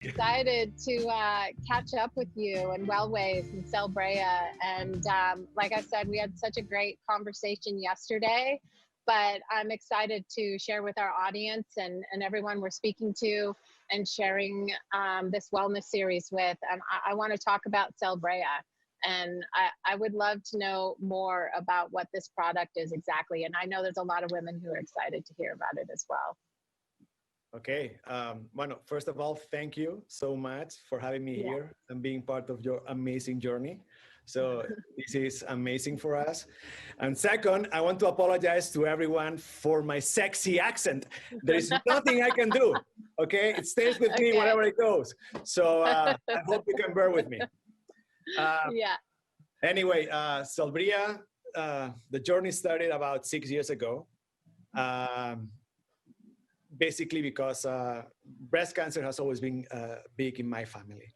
Excited to catch up with you and Wellways and Celebrea. And like I said, we had such a great conversation yesterday, but I'm excited to share with our audience and everyone we're speaking to and sharing this wellness series with. And I want to talk about Celebrea. And I would love to know more about what this product is exactly. And I know there's a lot of women who are excited to hear about it as well. Okay. Bueno, first of all, thank you so much for having me here and being part of your amazing journey. So this is amazing for us. And second, I want to apologize to everyone for my sexy accent. There is nothing I can do. Okay, it stays with me wherever it goes. So I hope you can bear with me. Yeah. Anyway, Celebrea, the journey started about 6 years ago. Basically because breast cancer has always been big in my family.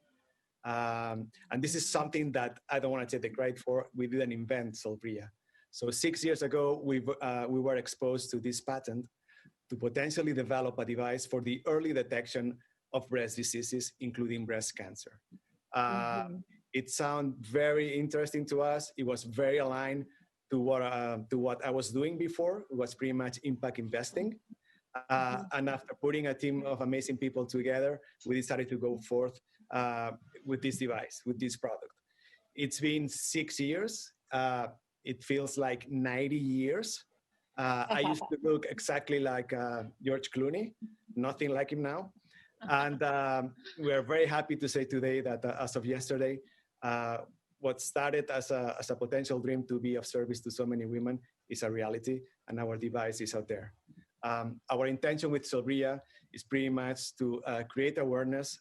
And this is something that I don't want to take the credit for. We didn't invent Celebrea. So 6 years ago, we were exposed to this patent to potentially develop a device for the early detection of breast diseases, including breast cancer. It sounded very interesting to us. It was very aligned to what I was doing before. It was pretty much impact investing. And after putting a team of amazing people together, we decided to go forth with this device, with this product. It's been 6 years. It feels like 90 years. I used to look exactly like George Clooney, nothing like him now. And we're very happy to say today that as of yesterday, what started as a potential dream to be of service to so many women is a reality, and our device is out there. Our intention with Celebrea is pretty much to create awareness,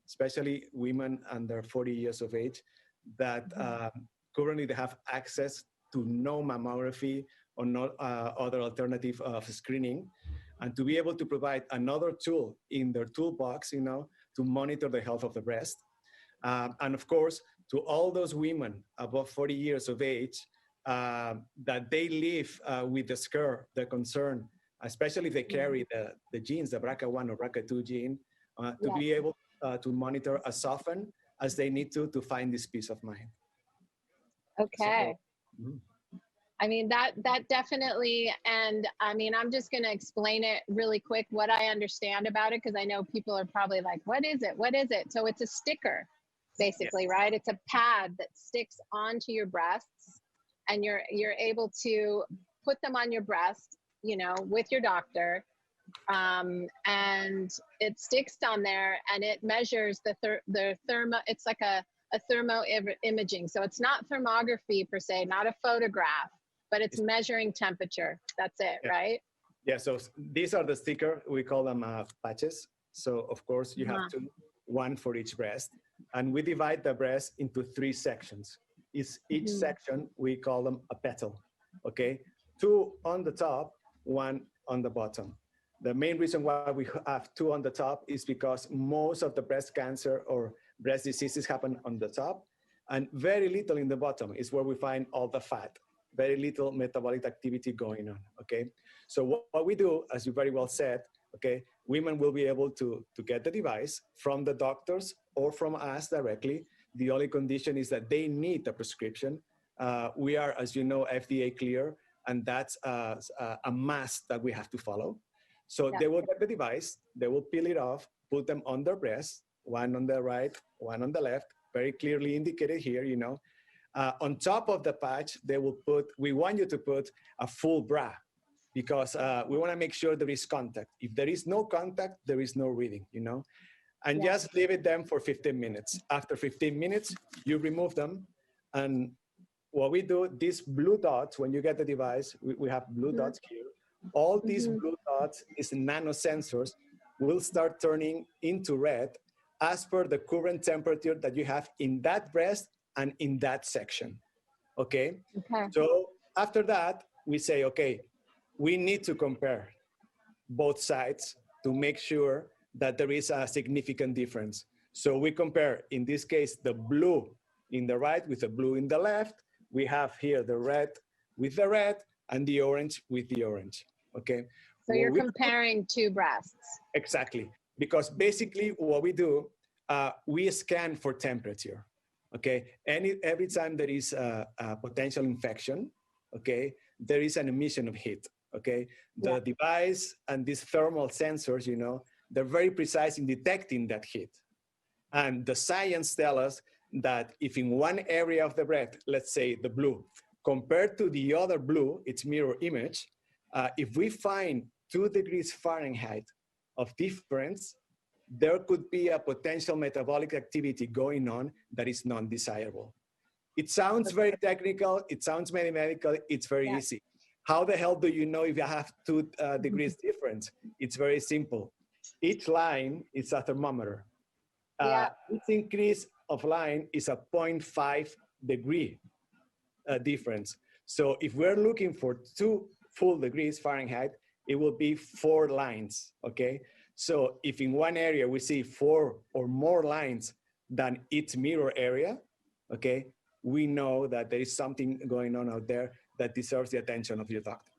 especially women under 40 years of age, that currently they have access to no mammography or no other alternative of screening, and to be able to provide another tool in their toolbox, to monitor the health of the breast. And of course, to all those women above 40 years of age that they live with the scare, the concern, especially if they carry the genes, the BRCA1 or BRCA2 gene, to be able to monitor as often as they need to find this peace of mind. Okay. I mean, that definitely, and I mean, I'm just going to explain it really quick, what I understand about it, because I know people are probably like, what is it? What is it? So it's a sticker, basically, right? It's a pad that sticks onto your breasts, and you're able to put them on your breast, with your doctor, and it sticks on there, and it measures the thermo. It's like a thermo imaging. So it's not thermography per se, not a photograph, but it's measuring temperature. That's it, right? Yeah. So these are the sticker. We call them patches. So of course you have one for each breast, and we divide the breast into 3 sections. Each section we call them a petal. Okay, 2 on the top, 1 on the bottom. The main reason why we have 2 on the top is because most of the breast cancer or breast diseases happen on the top, and very little in the bottom is where we find all the fat, very little metabolic activity going on, okay? So what we do, as you very well said, okay, women will be able to get the device from the doctors or from us directly. The only condition is that they need a prescription. We are, as you know, FDA clear, and that's a must that we have to follow. So they will get the device, they will peel it off, put them on their breast, 1 on the right, 1 on the left, very clearly indicated here, On top of the patch, we want you to put a full bra, because we want to make sure there is contact. If there is no contact, there is no reading, And just leave it them for 15 minutes. After 15 minutes, you remove them, and what we do, these blue dots, when you get the device, we have blue dots here. All these blue dots, these nanosensors, will start turning into red as per the current temperature that you have in that breast and in that section. Okay? So after that, we say, okay, we need to compare both sides to make sure that there is a significant difference. So we compare, in this case, the blue in the right with the blue in the left. We have here the red with the red and the orange with the orange, okay? So you're comparing 2 breasts. Exactly, because basically what we do, we scan for temperature. Okay, every time there is a potential infection, okay, there is an emission of heat. Okay, the device and these thermal sensors, you know, they're very precise in detecting that heat. And the science tells us that if in one area of the breath, let's say the blue, compared to the other blue, its mirror image, if we find 2 degrees Fahrenheit of difference, there could be a potential metabolic activity going on that is non-desirable. It sounds very technical, it sounds mathematical, it's very easy. How the hell do you know if you have 2 degrees difference? It's very simple. Each line is a thermometer. Each increase of line is a 0.5 degree difference. So if we're looking for 2 full degrees Fahrenheit, it will be 4 lines, okay? So if in one area we see 4 or more lines than its mirror area, okay, we know that there is something going on out there that deserves the attention of your doctor.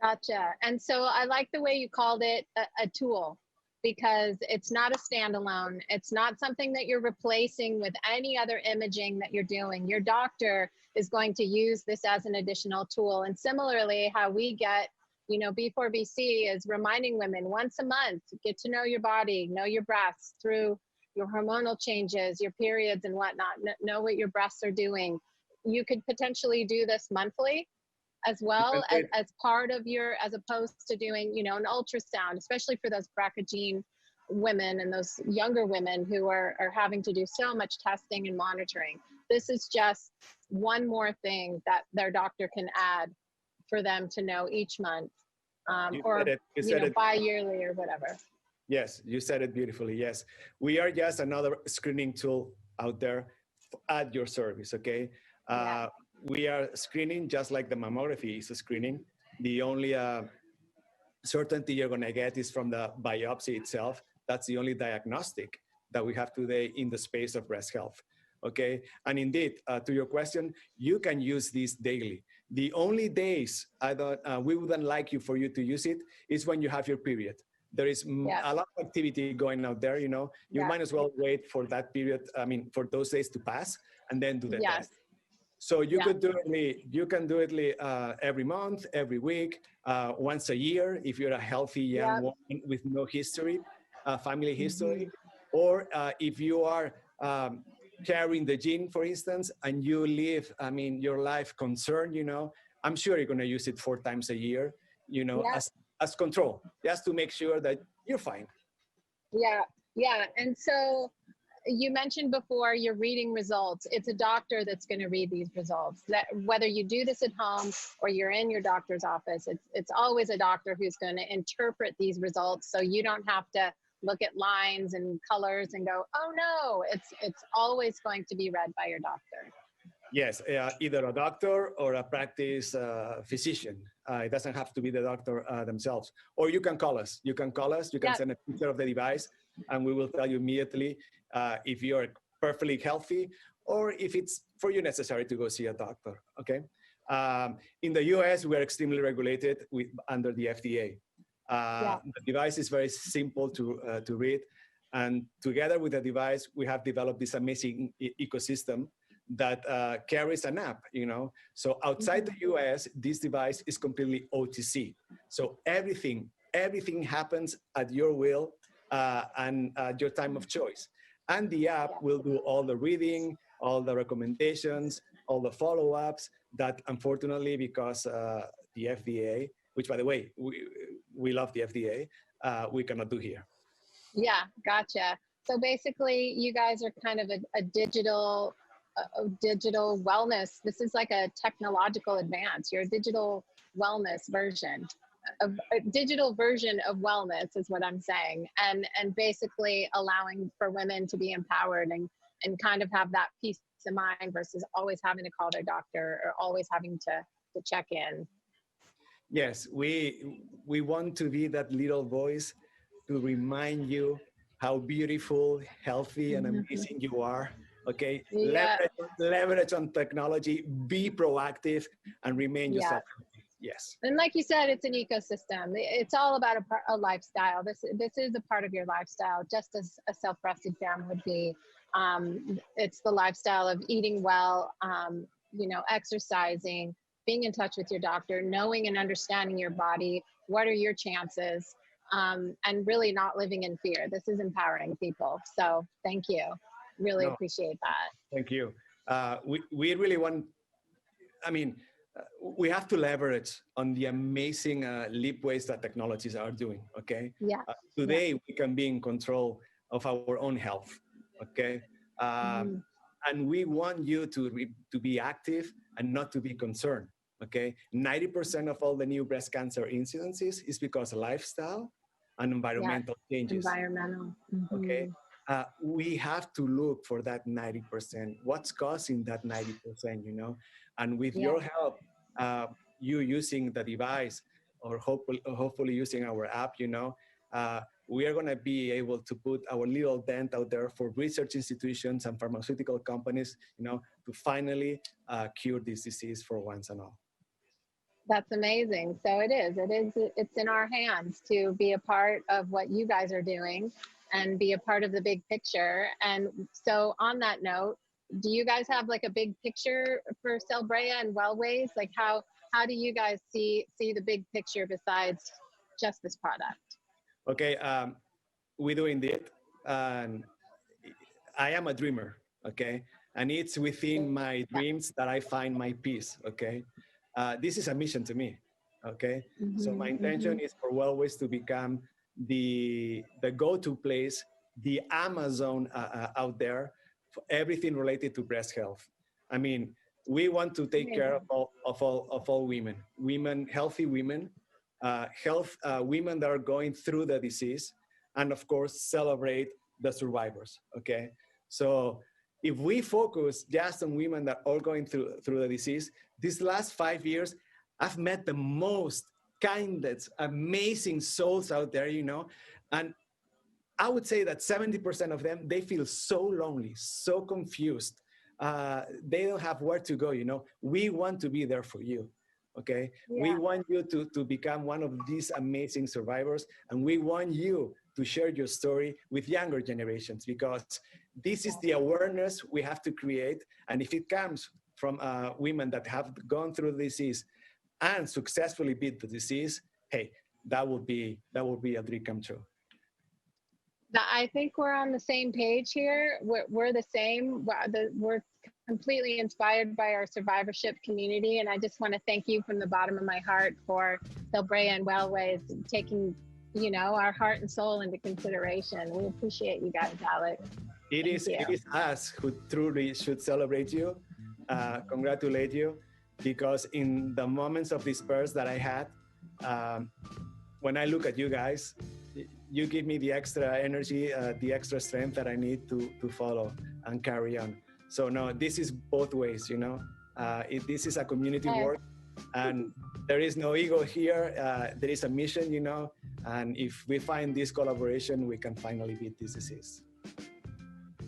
Gotcha. And so I like the way you called it a tool, because it's not a standalone. It's not something that you're replacing with any other imaging that you're doing. Your doctor is going to use this as an additional tool. And similarly, how we get, you know, B4BC is reminding women once a month, get to know your body, know your breasts through your hormonal changes, your periods and whatnot, know what your breasts are doing. You could potentially do this monthly as well as part of your, as opposed to doing, you know, an ultrasound, especially for those BRCA gene women and those younger women who are having to do so much testing and monitoring. This is just one more thing that their doctor can add for them to know each month, or you know, bi-yearly or whatever. Yes, you said it beautifully. Yes, we are just another screening tool out there at your service. Okay, we are screening just like the mammography is a screening. The only certainty you're going to get is from the biopsy itself. That's the only diagnostic that we have today in the space of breast health. Okay, and indeed, to your question, you can use this daily. The only days we wouldn't like for you to use it is when you have your period. There is a lot of activity going out there, you know. You might as well wait for that period, I mean, for those days to pass and then do the test. So you could do it, you can do it every month, every week, once a year, if you're a healthy young woman with no history, family history, or if you are carrying the gene, for instance, and you live, I mean, your life concern, you know, I'm sure you're going to use it 4 times a year, you know, as control, just to make sure that you're fine. Yeah. And so you mentioned before you're reading results. It's a doctor that's going to read these results. That whether you do this at home or you're in your doctor's office, it's always a doctor who's going to interpret these results, so you don't have to look at lines and colors and go, oh no, it's always going to be read by your doctor. Yes, either a doctor or a practice physician. It doesn't have to be the doctor themselves. Or you can call us. You can send a picture of the device, and we will tell you immediately if you're perfectly healthy or if it's for you necessary to go see a doctor, okay? In the US, we are extremely regulated under the FDA. The device is very simple to read. And together with the device, we have developed this amazing ecosystem that carries an app, you know. So outside the US, this device is completely OTC. So everything happens at your will and at your time of choice. And the app will do all the reading, all the recommendations, all the follow-ups that unfortunately, because the FDA, which by the way, we love the FDA, we cannot do here. Yeah, gotcha. So basically you guys are kind of a digital wellness. This is like a technological advance. You're a digital wellness version. A digital version of wellness is what I'm saying, and basically allowing for women to be empowered and kind of have that peace of mind versus always having to call their doctor or always having to check in. Yes, we want to be that little voice to remind you how beautiful, healthy, and amazing you are. Okay, leverage on technology, be proactive, and remain yourself. Yes. And like you said, it's an ecosystem. It's all about a lifestyle. This is a part of your lifestyle, just as a self-breast exam would be. It's the lifestyle of eating well, you know, exercising, being in touch with your doctor, knowing and understanding your body. What are your chances? And really not living in fear. This is empowering people. So thank you. Really No, appreciate that. thank you. We really want, I mean, we have to leverage on the amazing leapways that technologies are doing, okay? Yeah. Today, we can be in control of our own health, okay? Mm-hmm. And we want you to be active and not to be concerned, okay? 90% of all the new breast cancer incidences is because of lifestyle and Yeah. environmental changes, Environmental. okay? Mm-hmm. We have to look for that 90%. What's causing that 90%, you know? And with Yeah. your help, you using the device or hopefully using our app, you know, we are going to be able to put our little dent out there for research institutions and pharmaceutical companies, you know, to finally cure this disease for once and all. That's amazing. So it's in our hands to be a part of what you guys are doing and be a part of the big picture. And so on that note, do you guys have like a big picture for Celebrea and Wellways? Like how do you guys see the big picture besides just this product? Okay, we do indeed. And I am a dreamer, okay? And it's within my dreams that I find my peace, okay? This is a mission to me, okay? So my intention is for Wellways to become the go-to place, the Amazon out there for everything related to breast health. I mean, we want to take care of all women, healthy women, women that are going through the disease, and of course celebrate the survivors. Okay, so if we focus just on women that are going through the disease, these last 5 years, I've met the most kindest, amazing souls out there, you know, and I would say that 70% of them, they feel so lonely, so confused. They don't have where to go, you know. We want to be there for you, okay? Yeah. We want you to become one of these amazing survivors, and we want you to share your story with younger generations, because this is the awareness we have to create. And if it comes from women that have gone through the disease and successfully beat the disease, hey, that would be a dream come true. I think we're on the same page here. We're the same. We're completely inspired by our survivorship community. And I just want to thank you from the bottom of my heart for Celebrea and Wellways taking, you know, our heart and soul into consideration. We appreciate you guys, Alex. It is us who truly should celebrate you, congratulate you, because in the moments of despair that I had, when I look at you guys, you give me the extra energy, the extra strength that I need to follow and carry on. So no, this is both ways, you know. This is a community work, and there is no ego here. There is a mission, you know, and if we find this collaboration, we can finally beat this disease.